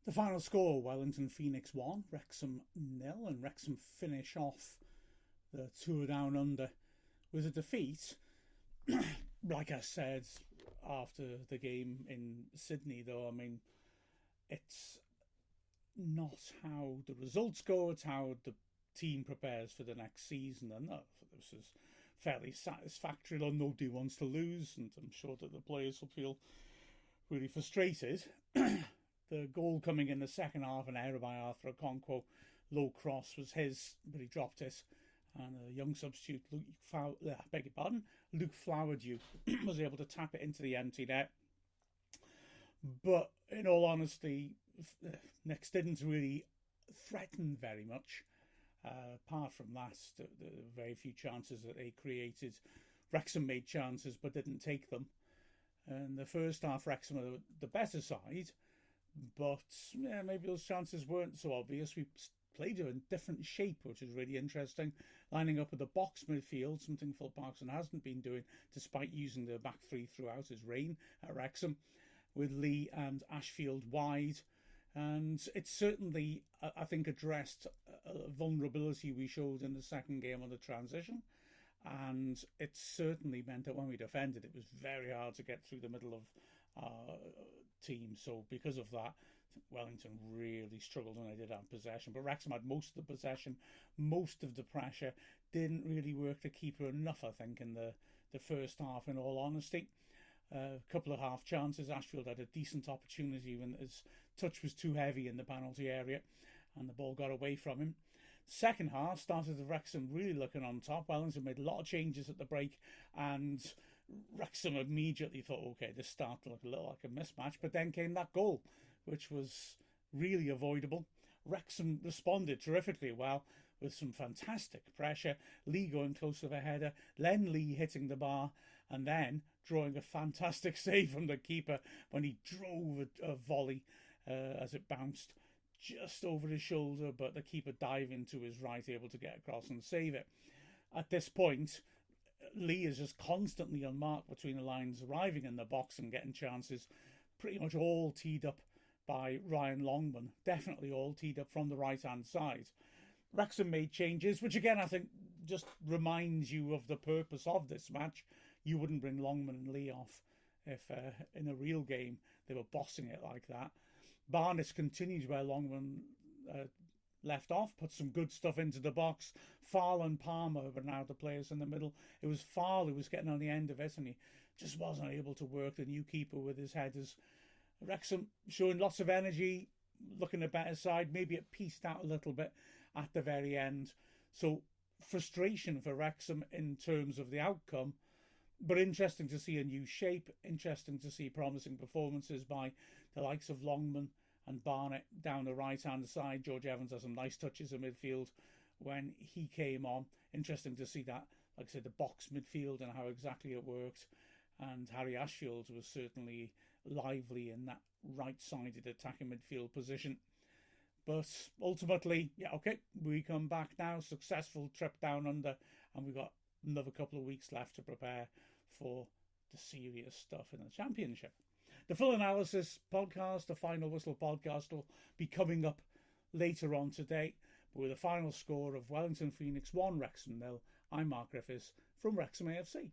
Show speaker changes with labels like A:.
A: The final score, Wellington Phoenix 1, Wrexham 0, and Wrexham finish off the tour down under with a defeat. Like I said after the game in Sydney, though, I mean, it's not how the results go, it's how the team prepares for the next season. And this is fairly satisfactory, though nobody wants to lose, and I'm sure that the players will feel really frustrated. The goal coming in the second half, an error by Arthur Okonkwo, low cross was his, but he dropped it. And a young substitute, Luke Flowerdew, was able to tap it into the empty net. But in all honesty, Knicks didn't really threaten very much. Apart from that, the very few chances that they created, Wrexham made chances but didn't take them. And the first half, Wrexham were the better side, but yeah, maybe those chances weren't so obvious. We played in a different shape, which is really interesting, lining up at the box midfield, something Phil Parkinson hasn't been doing, despite using the back three throughout his reign at Wrexham, with Lee and Ashfield wide. And it certainly, I think, addressed a vulnerability we showed in the second game on the transition. And it certainly meant that when we defended, it was very hard to get through the middle of our team. So because of that, Wellington really struggled when they did have possession. But Wrexham had most of the possession, most of the pressure. Didn't really work the keeper enough, I think, in the first half, in all honesty. A couple of half chances. Ashfield had a decent opportunity when his touch was too heavy in the penalty area and the ball got away from him. Second half started with Wrexham really looking on top. Wellington made a lot of changes at the break, and Wrexham immediately thought, okay, this started to look a little like a mismatch. But then came that goal, which was really avoidable. Wrexham responded terrifically well with some fantastic pressure. Lee going close to the header, Len Lee hitting the bar, and then drawing a fantastic save from the keeper when he drove a volley as it bounced just over his shoulder, but the keeper diving to his right, able to get across and save it. At this point, Lee is just constantly unmarked between the lines, arriving in the box and getting chances, pretty much all teed up by Ryan Longman, definitely all teed up from the right-hand side. Wrexham made changes, which again I think just reminds you of the purpose of this match. You wouldn't bring Longman and Lee off if in a real game they were bossing it like that. Barnes continued where Longman left off, put some good stuff into the box. Farl and Palmer were now the players in the middle. It was Farl who was getting on the end of it, and he just wasn't able to work the new keeper with his headers. Wrexham showing lots of energy, looking a better side. Maybe it pieced out a little bit at the very end. So frustration for Wrexham in terms of the outcome, but interesting to see a new shape, interesting to see promising performances by the likes of Longman and Barnett down the right-hand side. George Evans has some nice touches in midfield when he came on. Interesting to see that, like I said, the box midfield and how exactly it worked. And Harry Ashfield was certainly lively in that right-sided attacking midfield position. But ultimately, yeah, okay, we come back now. Successful trip down under, and we've got another couple of weeks left to prepare for the serious stuff in the Championship. The full analysis podcast, the Final Whistle podcast, will be coming up later on today. But with the final score of Wellington Phoenix 1, Wrexham 0, I'm Mark Griffiths from Wrexham AFC.